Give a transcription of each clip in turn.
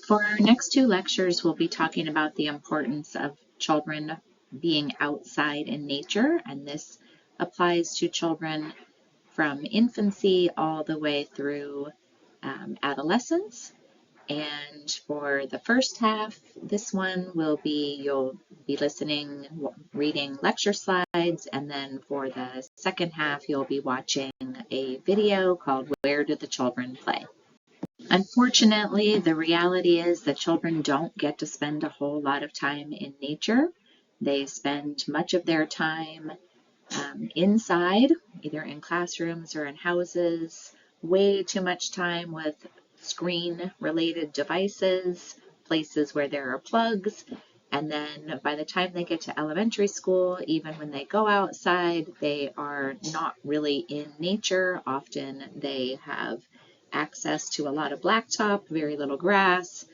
For our next two lectures, we'll be talking about the importance of children being outside in nature, and this applies to children from infancy all the way through adolescence. And for the first half, this one will be, you'll be listening, reading lecture slides, and then for the second half, you'll be watching a video called Where Do the Children Play? Unfortunately, the reality is that children don't get to spend a whole lot of time in nature. They spend much of their time inside, either in classrooms or in houses, way too much time with screen-related devices, places where there are plugs, and then by the time they get to elementary school, even when they go outside, they are not really in nature. Often they have access to a lot of blacktop, very little grass,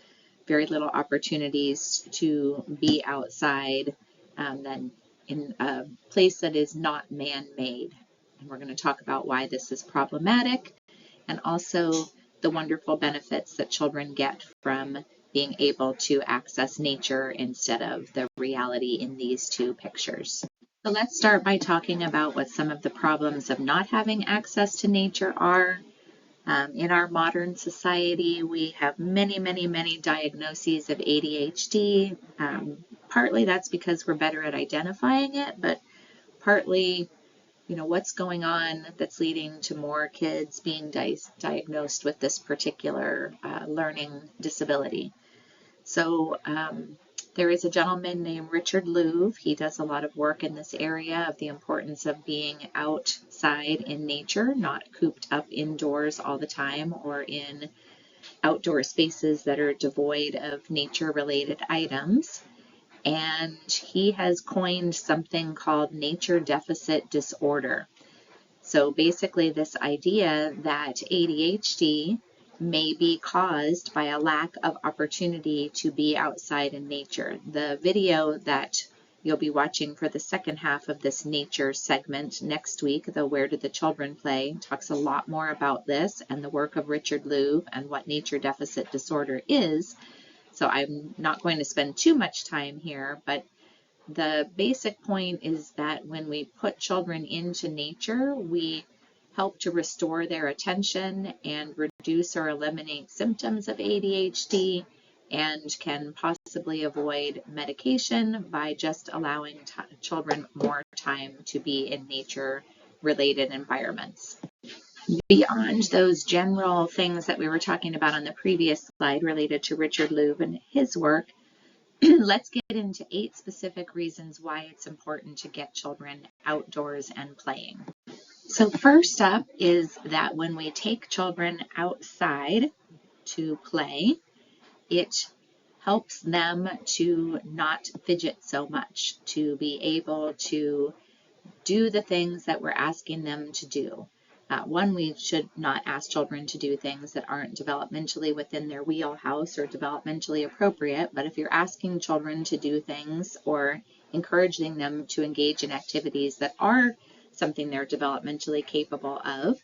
very little opportunities to be outside then in a place that is not man-made. And we're going to talk about why this is problematic and also the wonderful benefits that children get from being able to access nature instead of the reality in these two pictures. So let's start by talking about what some of the problems of not having access to nature are. In our modern society, we have many diagnoses of ADHD. Partly that's because we're better at identifying it, but partly, what's going on that's leading to more kids being diagnosed with this particular learning disability. So there is a gentleman named Richard Louv. He does a lot of work in this area of the importance of being outside in nature, not cooped up indoors all the time or in outdoor spaces that are devoid of nature-related items. And he has coined something called nature deficit disorder. So basically this idea that ADHD may be caused by a lack of opportunity to be outside in nature. The video that you'll be watching for the second half of this nature segment next week, the Where Do the Children Play, talks a lot more about this and the work of Richard Louv and what nature deficit disorder is. So I'm not going to spend too much time here, but the basic point is that when we put children into nature, we help to restore their attention and reduce or eliminate symptoms of ADHD and can possibly avoid medication by just allowing children more time to be in nature-related environments. Beyond those general things that we were talking about on the previous slide related to Richard Louv and his work, let's get into 8 specific reasons why it's important to get children outdoors and playing. So first up is that when we take children outside to play, it helps them to not fidget so much, to be able to do the things that we're asking them to do. One, we should not ask children to do things that aren't developmentally within their wheelhouse or developmentally appropriate, but if you're asking children to do things or encouraging them to engage in activities that are something they're developmentally capable of,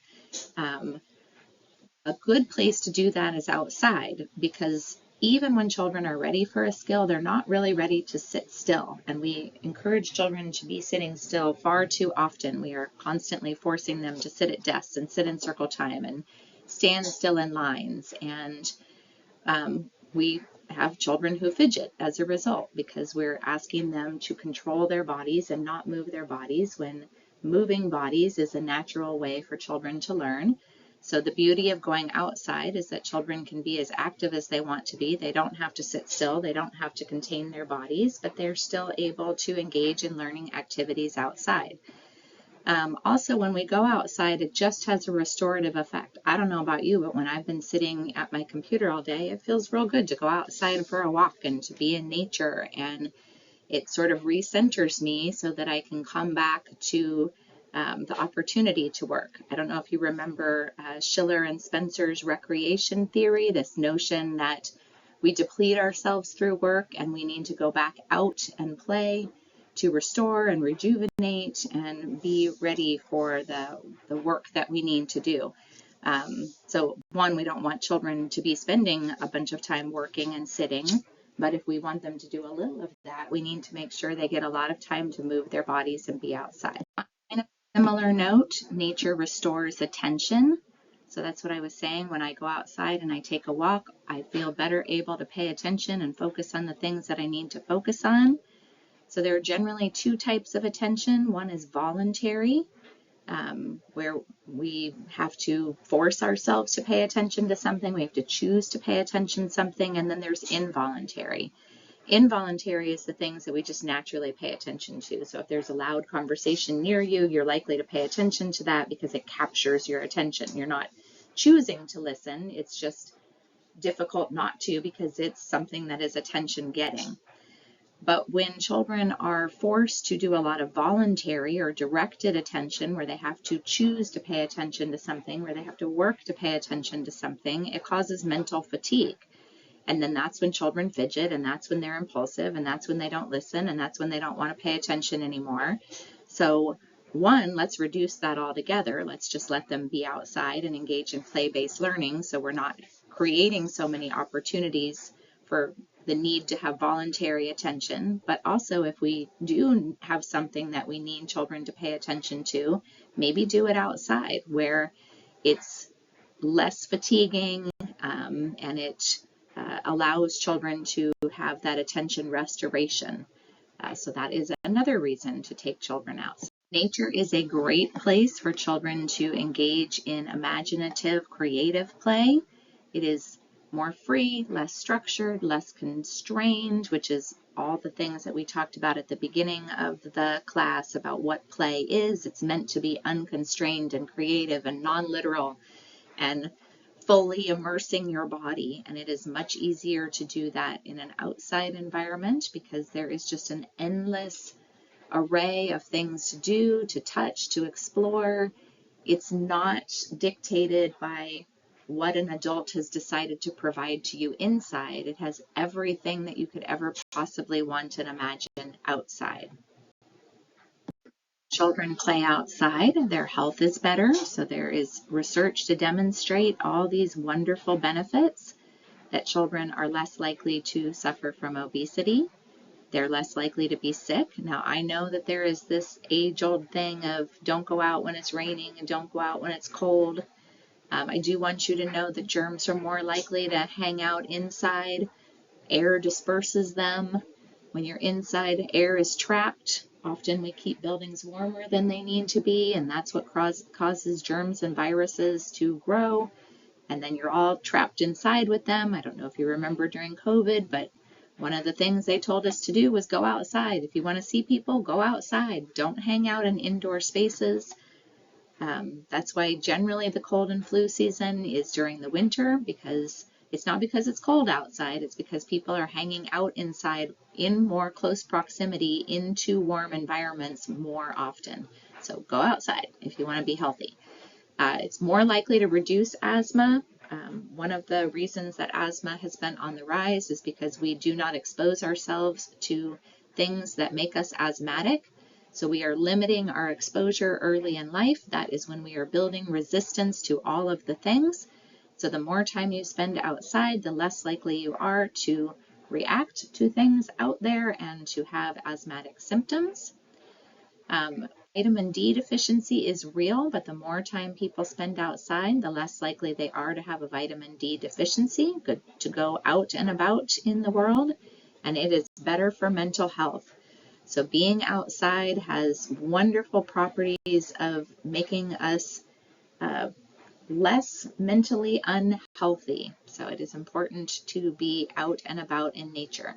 a good place to do that is outside, because even when children are ready for a skill, they're not really ready to sit still. And we encourage children to be sitting still far too often. We are constantly forcing them to sit at desks and sit in circle time and stand still in lines. And we have children who fidget as a result because we're asking them to control their bodies and not move their bodies when moving bodies is a natural way for children to learn. So the beauty of going outside is that children can be as active as they want to be. They don't have to sit still. They don't have to contain their bodies, but they're still able to engage in learning activities outside. Also, when we go outside, it just has a restorative effect. I don't know about you, but when I've been sitting at my computer all day, it feels real good to go outside for a walk and to be in nature. And it sort of recenters me so that I can come back to the opportunity to work. I don't know if you remember Schiller and Spencer's recreation theory, this notion that we deplete ourselves through work and we need to go back out and play to restore and rejuvenate and be ready for the work that we need to do. So one, we don't want children to be spending a bunch of time working and sitting, but if we want them to do a little of that, we need to make sure they get a lot of time to move their bodies and be outside. On a similar note, nature restores attention. So that's what I was saying. When I go outside and I take a walk, I feel better able to pay attention and focus on the things that I need to focus on. So there are generally two types of attention. One is voluntary, where we have to force ourselves to pay attention to something. We have to choose to pay attention to something. And then there's involuntary. Involuntary is the things that we just naturally pay attention to. So if there's a loud conversation near you, you're likely to pay attention to that because it captures your attention. You're not choosing to listen. It's just difficult not to because it's something that is attention getting. But when children are forced to do a lot of voluntary or directed attention, where they have to choose to pay attention to something, where they have to work to pay attention to something, it causes mental fatigue. And then that's when children fidget, and that's when they're impulsive, and that's when they don't listen, and that's when they don't want to pay attention anymore. So one, let's reduce that altogether. Let's just let them be outside and engage in play-based learning, so we're not creating so many opportunities for the need to have voluntary attention. But also, if we do have something that we need children to pay attention to, maybe do it outside where it's less fatiguing, and it allows children to have that attention restoration. So that is another reason to take children out. Nature is a great place for children to engage in imaginative, creative play. It is more free, less structured, less constrained, which is all the things that we talked about at the beginning of the class about what play is. It's meant to be unconstrained and creative and non-literal and fully immersing your body. And it is much easier to do that in an outside environment because there is just an endless array of things to do, to touch, to explore. It's not dictated by what an adult has decided to provide to you inside. It has everything that you could ever possibly want and imagine outside. Children play outside, their health is better. So there is research to demonstrate all these wonderful benefits, that children are less likely to suffer from obesity. They're less likely to be sick. Now, I know that there is this age-old thing of don't go out when it's raining and don't go out when it's cold. I do want you to know that germs are more likely to hang out inside. Air disperses them. When you're inside, air is trapped. Often we keep buildings warmer than they need to be, and that's what causes germs and viruses to grow. And then you're all trapped inside with them. I don't know if you remember during COVID, but one of the things they told us to do was go outside. If you want to see people, go outside. Don't hang out in indoor spaces. That's why generally the cold and flu season is during the winter, because it's not because it's cold outside, it's because people are hanging out inside in more close proximity into warm environments more often. So go outside if you want to be healthy. It's more likely to reduce asthma. One of the reasons that asthma has been on the rise is because we do not expose ourselves to things that make us asthmatic. So we are limiting our exposure early in life. That is when we are building resistance to all of the things. So the more time you spend outside, the less likely you are to react to things out there and to have asthmatic symptoms. Vitamin D deficiency is real, but the more time people spend outside, the less likely they are to have a vitamin D deficiency. Good to go out and about in the world, and it is better for mental health. So being outside has wonderful properties of making us less mentally unhealthy. So it is important to be out and about in nature.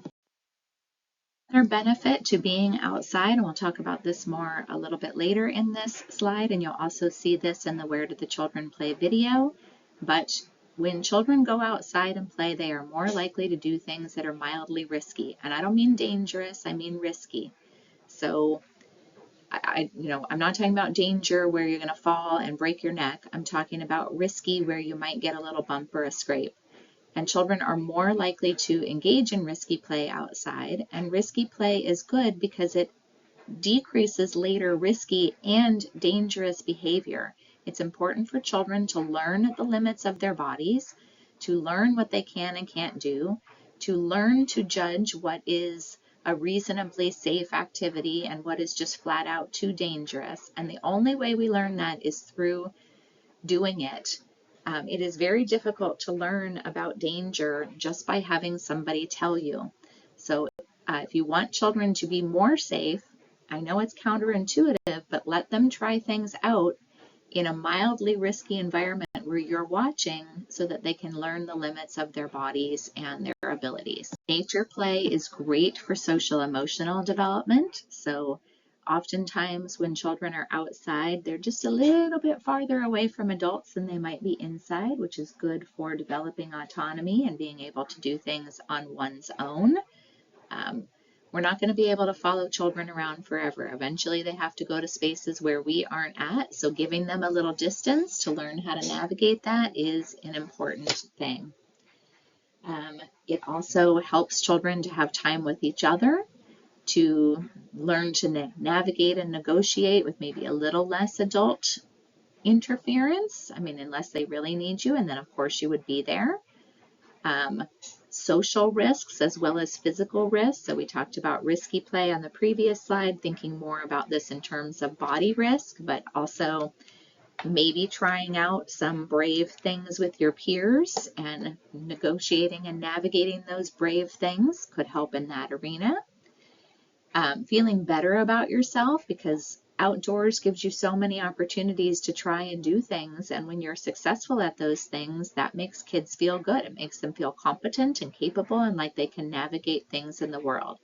Another benefit to being outside, and we'll talk about this more a little bit later in this slide, and you'll also see this in the Where Did the Children Play video, but when children go outside and play, they are more likely to do things that are mildly risky. And I don't mean dangerous, I mean risky. So I'm not talking about danger where you're going to fall and break your neck. I'm talking about risky where you might get a little bump or a scrape. And children are more likely to engage in risky play outside. And risky play is good because it decreases later risky and dangerous behavior. It's important for children to learn the limits of their bodies, to learn what they can and can't do, to learn to judge what is a reasonably safe activity and what is just flat out too dangerous. And the only way we learn that is through doing it. It is very difficult to learn about danger just by having somebody tell you. So if you want children to be more safe, I know it's counterintuitive, but let them try things out in a mildly risky environment where you're watching so that they can learn the limits of their bodies and their abilities. Nature play is great for social emotional development. So oftentimes when children are outside, they're just a little bit farther away from adults than they might be inside, which is good for developing autonomy and being able to do things on one's own. We're not going to be able to follow children around forever. Eventually they have to go to spaces where we aren't at, so giving them a little distance to learn how to navigate that is an important thing. It also helps children to have time with each other, to learn to navigate and negotiate with maybe a little less adult interference. I mean, unless they really need you, and then of course you would be there. Social risks as well as physical risks. So we talked about risky play on the previous slide, thinking more about this in terms of body risk, but also maybe trying out some brave things with your peers and negotiating and navigating those brave things could help in that arena. Feeling better about yourself, because outdoors gives you so many opportunities to try and do things, and when you're successful at those things, that makes kids feel good. It makes them feel competent and capable and like they can navigate things in the world.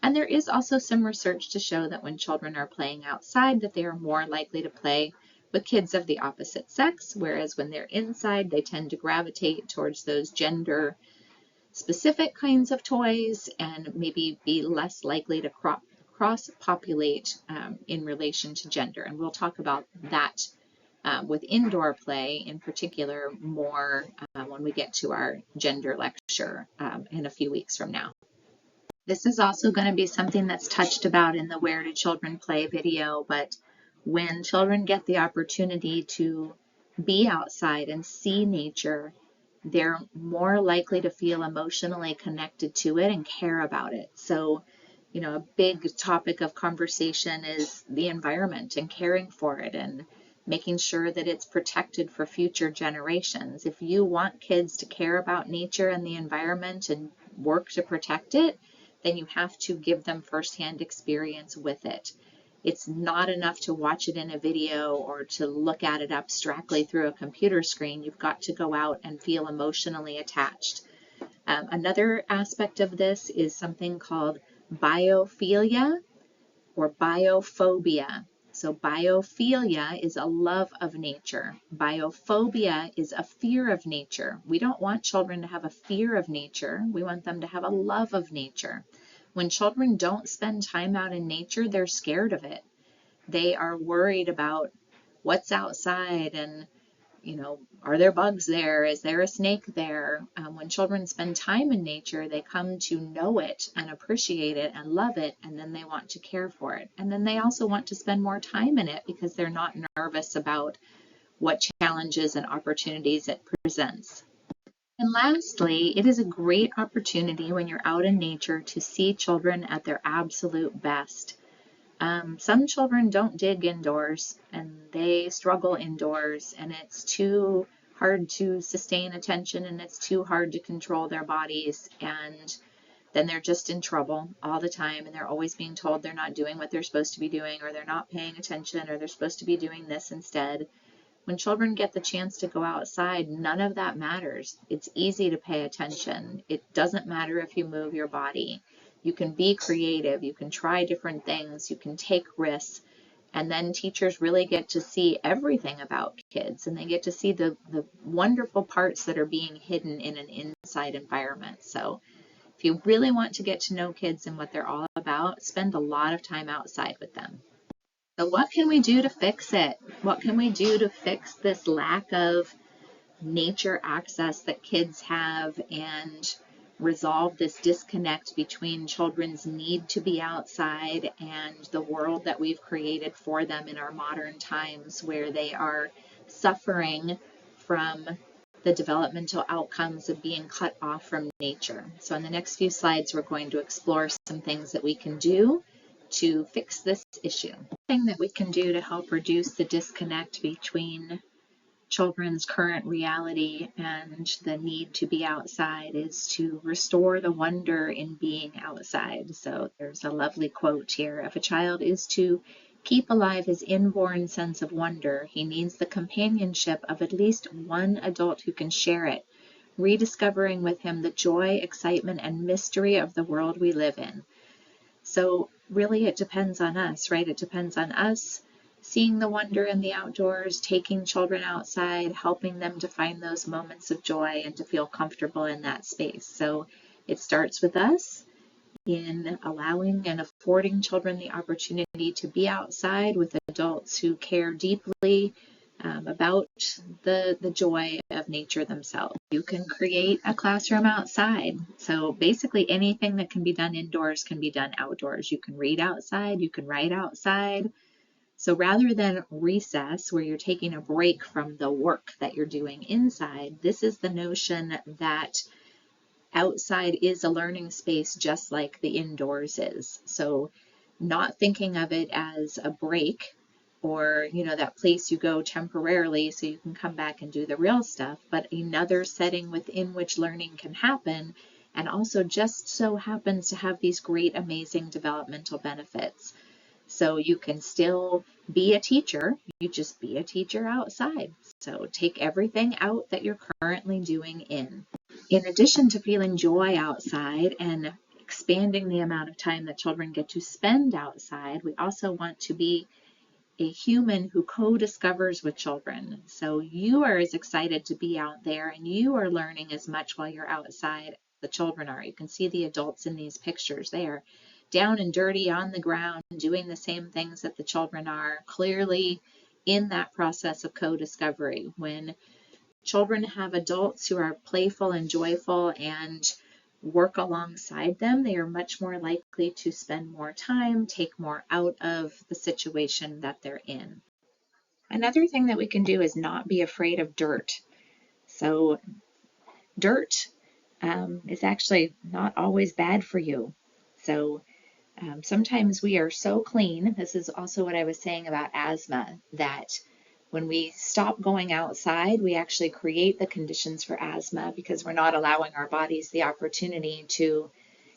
And there is also some research to show that when children are playing outside, that they are more likely to play with kids of the opposite sex, whereas when they're inside, they tend to gravitate towards those gender specific kinds of toys and maybe be less likely to cross-populate in relation to gender. And we'll talk about that with indoor play in particular more when we get to our gender lecture in a few weeks from now. This is also going to be something that's touched about in the Where Do Children Play video, but when children get the opportunity to be outside and see nature, they're more likely to feel emotionally connected to it and care about it. So, you know, a big topic of conversation is the environment and caring for it and making sure that it's protected for future generations. If you want kids to care about nature and the environment and work to protect it, then you have to give them firsthand experience with it. It's not enough to watch it in a video or to look at it abstractly through a computer screen. You've got to go out and feel emotionally attached. Another aspect of this is something called biophilia or biophobia. So biophilia is a love of nature. Biophobia is a fear of nature. We don't want children to have a fear of nature. We want them to have a love of nature. When children don't spend time out in nature, they're scared of it. They are worried about what's outside and, you know, are there bugs there? Is there a snake there? When children spend time in nature, they come to know it and appreciate it and love it, and then they want to care for it. And then they also want to spend more time in it because they're not nervous about what challenges and opportunities it presents. And lastly, it is a great opportunity when you're out in nature to see children at their absolute best. Some children don't dig indoors and they struggle indoors, and it's too hard to sustain attention and it's too hard to control their bodies, and then they're just in trouble all the time and they're always being told they're not doing what they're supposed to be doing, or they're not paying attention, or they're supposed to be doing this instead. When children get the chance to go outside, none of that matters. It's easy to pay attention. It doesn't matter if you move your body. You can be creative. You can try different things. You can take risks. And then teachers really get to see everything about kids, and they get to see the wonderful parts that are being hidden in an inside environment. So if you really want to get to know kids and what they're all about, spend a lot of time outside with them. So what can we do to fix it? What can we do to fix this lack of nature access that kids have and resolve this disconnect between children's need to be outside and the world that we've created for them in our modern times, where they are suffering from the developmental outcomes of being cut off from nature. So in the next few slides, we're going to explore some things that we can do to fix this issue. One thing that we can do to help reduce the disconnect between children's current reality and the need to be outside is to restore the wonder in being outside. So there's a lovely quote here: if a child is to keep alive his inborn sense of wonder, he needs the companionship of at least one adult who can share it, rediscovering with him the joy, excitement, and mystery of the world we live in. So really it depends on us, right? It depends on us seeing the wonder in the outdoors, taking children outside, helping them to find those moments of joy and to feel comfortable in that space. So it starts with us in allowing and affording children the opportunity to be outside with adults who care deeply about the joy of nature themselves. You can create a classroom outside. So basically anything that can be done indoors can be done outdoors. You can read outside, you can write outside. So rather than recess, where you're taking a break from the work that you're doing inside, this is the notion that outside is a learning space just like the indoors is. So not thinking of it as a break or, that place you go temporarily so you can come back and do the real stuff, but another setting within which learning can happen, and also just so happens to have these great, amazing developmental benefits. So you can still be a teacher, you just be a teacher outside. So take everything out that you're currently doing in. In addition to feeling joy outside and expanding the amount of time that children get to spend outside, we also want to be a human who co-discovers with children. So you are as excited to be out there and you are learning as much while you're outside as the children are. You can see the adults in these pictures. They are down and dirty on the ground, doing the same things that the children are, clearly in that process of co-discovery. When children have adults who are playful and joyful and work alongside them, they are much more likely to spend more time, take more out of the situation that they're in. Another thing that we can do is not be afraid of dirt. So dirt is actually not always bad for you. So sometimes we are so clean. This is also what I was saying about asthma, that when we stop going outside, we actually create the conditions for asthma because we're not allowing our bodies the opportunity to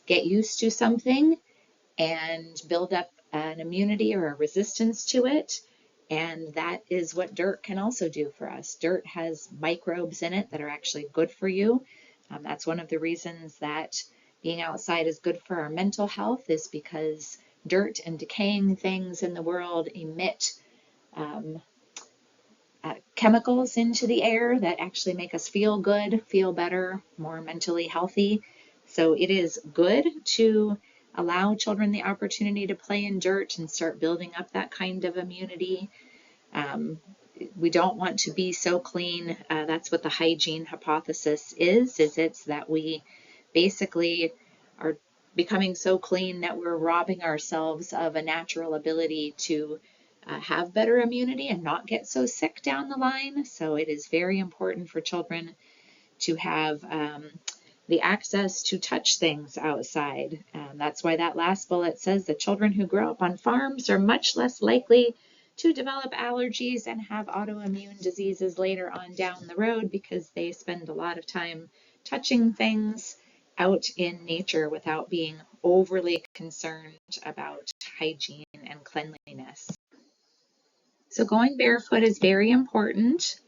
get used to something and build up an immunity or a resistance to it. And that is what dirt can also do for us. Dirt has microbes in it that are actually good for you. That's one of the reasons that being outside is good for our mental health, is because dirt and decaying things in the world emit chemicals into the air that actually make us feel good, feel better, more mentally healthy. So it is good to allow children the opportunity to play in dirt and start building up that kind of immunity. We don't want to be so clean. That's what the hygiene hypothesis is it's that we basically are becoming so clean that we're robbing ourselves of a natural ability to have better immunity and not get so sick down the line. So it is very important for children to have the access to touch things outside. That's why that last bullet says that children who grow up on farms are much less likely to develop allergies and have autoimmune diseases later on down the road, because they spend a lot of time touching things out in nature without being overly concerned about hygiene and cleanliness. So going barefoot is very important.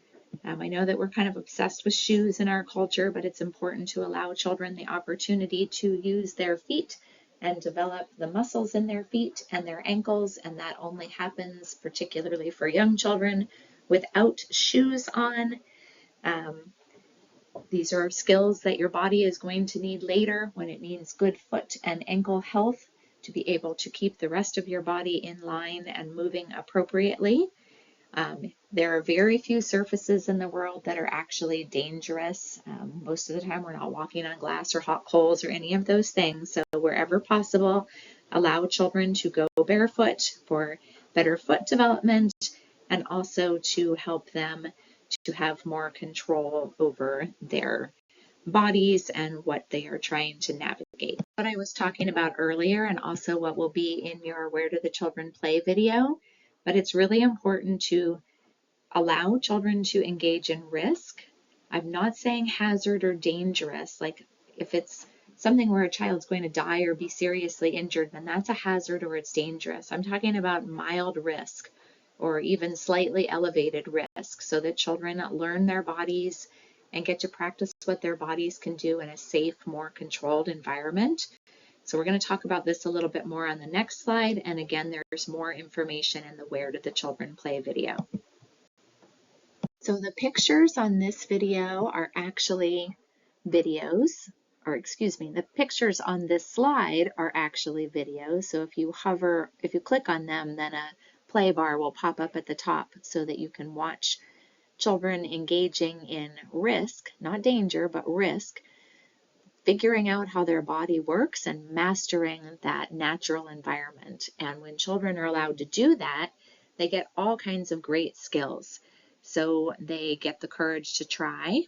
I know that we're kind of obsessed with shoes in our culture, but it's important to allow children the opportunity to use their feet and develop the muscles in their feet and their ankles, and that only happens, particularly for young children, without shoes on. These are skills that your body is going to need later when it needs good foot and ankle health to be able to keep the rest of your body in line and moving appropriately. There are very few surfaces in the world that are actually dangerous. Most of the time we're not walking on glass or hot coals or any of those things. So wherever possible, allow children to go barefoot for better foot development and also to help them to have more control over their bodies and what they are trying to navigate. What I was talking about earlier, and also what will be in your Where Do the Children Play video, but it's really important to allow children to engage in risk. I'm not saying hazard or dangerous, like if it's something where a child's going to die or be seriously injured, then that's a hazard or it's dangerous. I'm talking about mild risk or even slightly elevated risk, so that children learn their bodies and get to practice what their bodies can do in a safe, more controlled environment. So we're going to talk about this a little bit more on the next slide. And again, there's more information in the Where Do the Children Play video. So the pictures on this video are actually videos, or excuse me, the pictures on this slide are actually videos. So if you click on them, then a play bar will pop up at the top so that you can watch children engaging in risk, not danger, but risk, figuring out how their body works and mastering that natural environment. And when children are allowed to do that, they get all kinds of great skills. So they get the courage to try,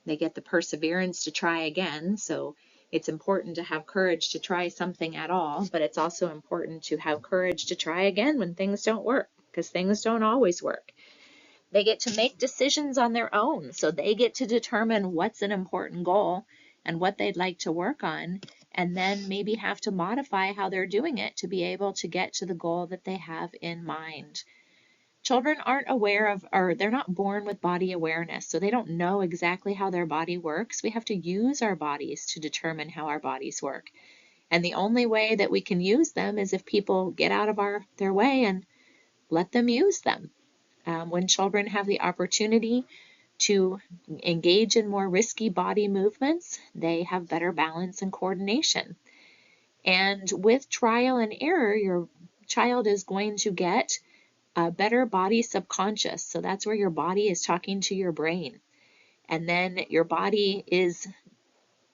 they get the perseverance to try again. So it's important to have courage to try something at all, but it's also important to have courage to try again when things don't work, because things don't always work. They get to make decisions on their own, so they get to determine what's an important goal and what they'd like to work on, and then maybe have to modify how they're doing it to be able to get to the goal that they have in mind. Children aren't aware of, or they're not born with body awareness, so they don't know exactly how their body works. We have to use our bodies to determine how our bodies work. And the only way that we can use them is if people get out of their way and let them use them. When children have the opportunity to engage in more risky body movements, they have better balance and coordination. And with trial and error, your child is going to get a better body subconscious. So that's where your body is talking to your brain. And then your body is,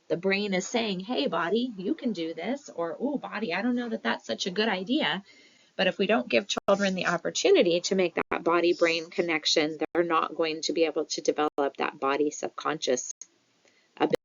the brain is saying, hey, body, you can do this. Or, oh, body, I don't know that that's such a good idea. But if we don't give children the opportunity to make that body-brain connection, they're not going to be able to develop that body subconscious ability.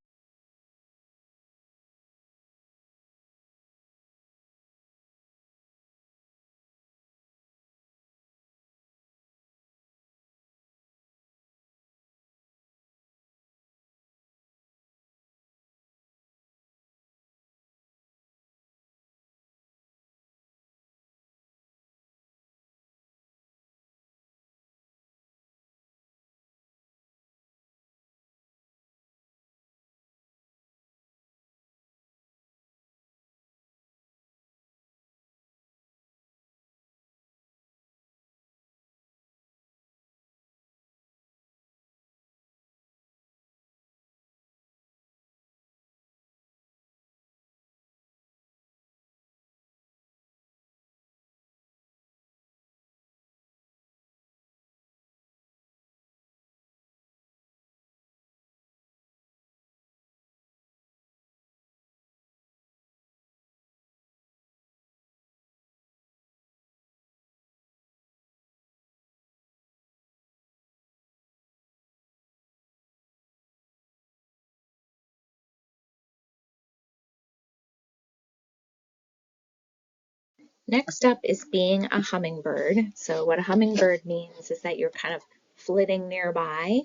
Next up is being a hummingbird. So what a hummingbird means is that you're kind of flitting nearby.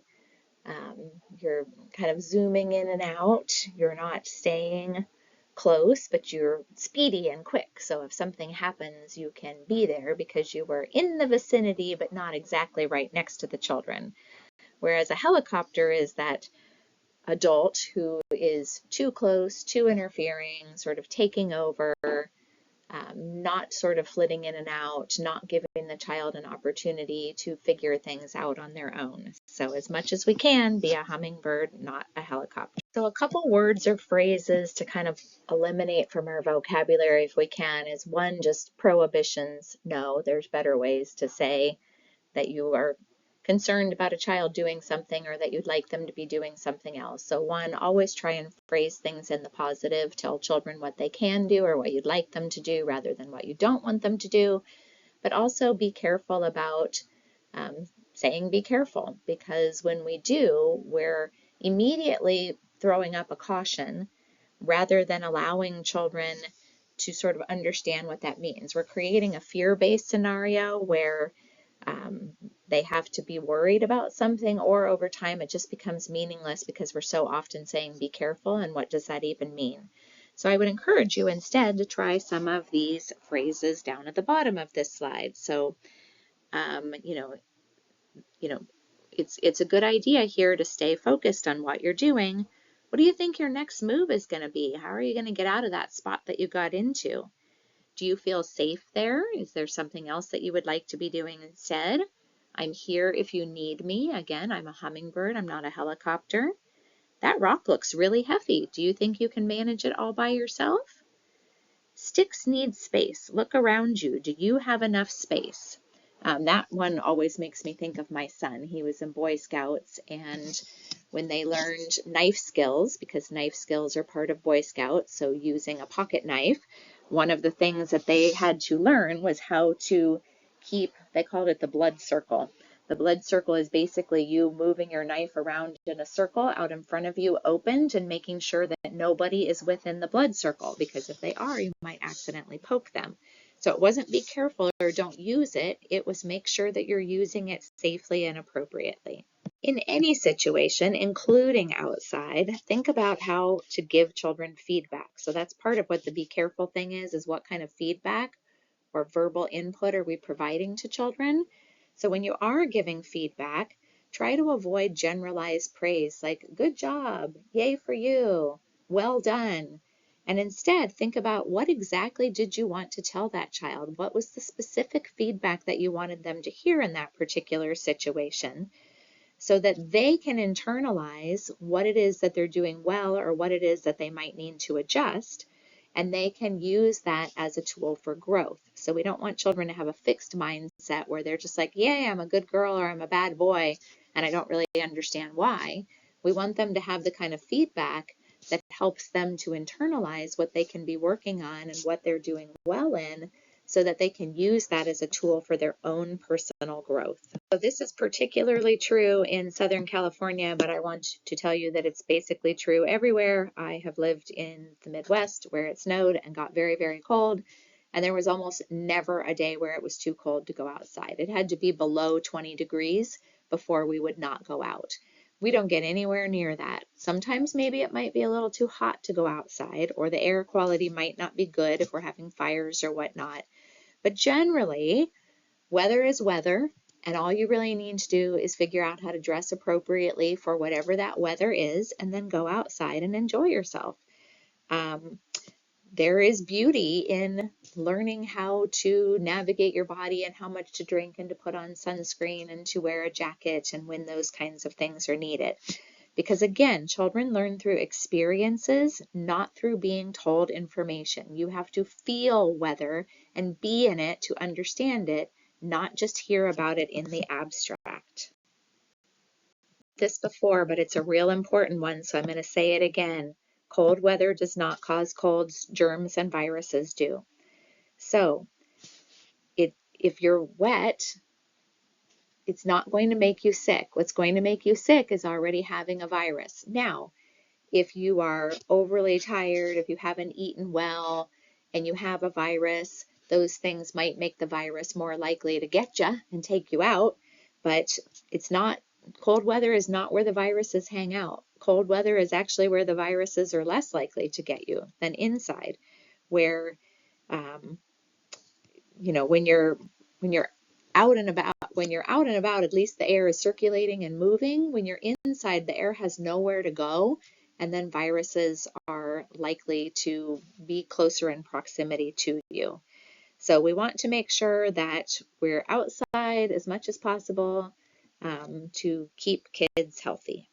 You're kind of zooming in and out. You're not staying close, but you're speedy and quick. So if something happens, you can be there because you were in the vicinity, but not exactly right next to the children. Whereas a helicopter is that adult who is too close, too interfering, sort of taking over, not sort of flitting in and out, not giving the child an opportunity to figure things out on their own. So as much as we can, be a hummingbird, not a helicopter. So a couple words or phrases to kind of eliminate from our vocabulary if we can is one, just prohibitions. No, there's better ways to say that you are concerned about a child doing something or that you'd like them to be doing something else. So one, always try and phrase things in the positive. Tell children what they can do or what you'd like them to do rather than what you don't want them to do. But also be careful about saying be careful, because when we do, we're immediately throwing up a caution rather than allowing children to sort of understand what that means. We're creating a fear-based scenario where um, they have to be worried about something, or over time it just becomes meaningless because we're so often saying be careful, and what does that even mean? So I would encourage you instead to try some of these phrases down at the bottom of this slide. So, um, you know, you know, it's a good idea here to stay focused on what you're doing. What do you think your next move is going to be? How are you going to get out of that spot that you got into? Do you feel safe there? Is there something else that you would like to be doing instead? I'm here if you need me. Again, I'm a hummingbird. I'm not a helicopter. That rock looks really heavy. Do you think you can manage it all by yourself? Sticks need space. Look around you. Do you have enough space? That one always makes me think of my son. He was in Boy Scouts, and when they learned knife skills, because knife skills are part of Boy Scouts, so using a pocket knife, one of the things that they had to learn was how to keep, they called it the blood circle. The blood circle is basically you moving your knife around in a circle out in front of you, opened, and making sure that nobody is within the blood circle, because if they are, you might accidentally poke them. So it wasn't be careful or don't use it. It was make sure that you're using it safely and appropriately. In any situation, including outside, think about how to give children feedback. So that's part of what the be careful thing is what kind of feedback or verbal input are we providing to children? So when you are giving feedback, try to avoid generalized praise like good job, yay for you, well done. And instead think about what exactly did you want to tell that child? What was the specific feedback that you wanted them to hear in that particular situation, so that they can internalize what it is that they're doing well or what it is that they might need to adjust, and they can use that as a tool for growth. So we don't want children to have a fixed mindset where they're just like, yay, I'm a good girl or I'm a bad boy, and I don't really understand why. We want them to have the kind of feedback that helps them to internalize what they can be working on and what they're doing well in, so that they can use that as a tool for their own personal growth. So this is particularly true in Southern California, but I want to tell you that it's basically true everywhere. I have lived in the Midwest where it snowed and got very, very cold, and there was almost never a day where it was too cold to go outside. It had to be below 20 degrees before we would not go out. We don't get anywhere near that. Sometimes maybe it might be a little too hot to go outside, or the air quality might not be good if we're having fires or whatnot. But generally, weather is weather, and all you really need to do is figure out how to dress appropriately for whatever that weather is, and then go outside and enjoy yourself. There is beauty in learning how to navigate your body and how much to drink and to put on sunscreen and to wear a jacket and when those kinds of things are needed. Because again, children learn through experiences, not through being told information. You have to feel weather and be in it to understand it, not just hear about it in the abstract. This before, but it's a real important one, so I'm going to say it again. Cold weather does not cause colds, germs and viruses do. So if you're wet, it's not going to make you sick. What's going to make you sick is already having a virus. Now, if you are overly tired, if you haven't eaten well, and you have a virus, those things might make the virus more likely to get you and take you out, but it's not, cold weather is not where the viruses hang out. Cold weather is actually where the viruses are less likely to get you than inside, where, when you're out and about, at least the air is circulating and moving. When you're inside, the air has nowhere to go, and then viruses are likely to be closer in proximity to you. So we want to make sure that we're outside as much as possible to keep kids healthy.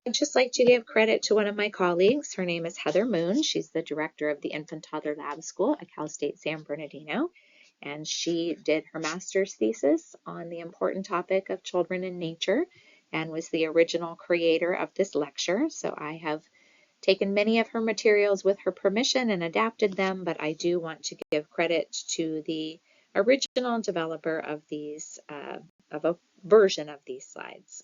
I'd just like to give credit to one of my colleagues. Her name is Heather Moon. She's the director of the Infant Toddler Lab School at Cal State San Bernardino, and she did her master's thesis on the important topic of children in nature and was the original creator of this lecture. So I have taken many of her materials with her permission and adapted them, but I do want to give credit to the original developer of these, of a version of these slides.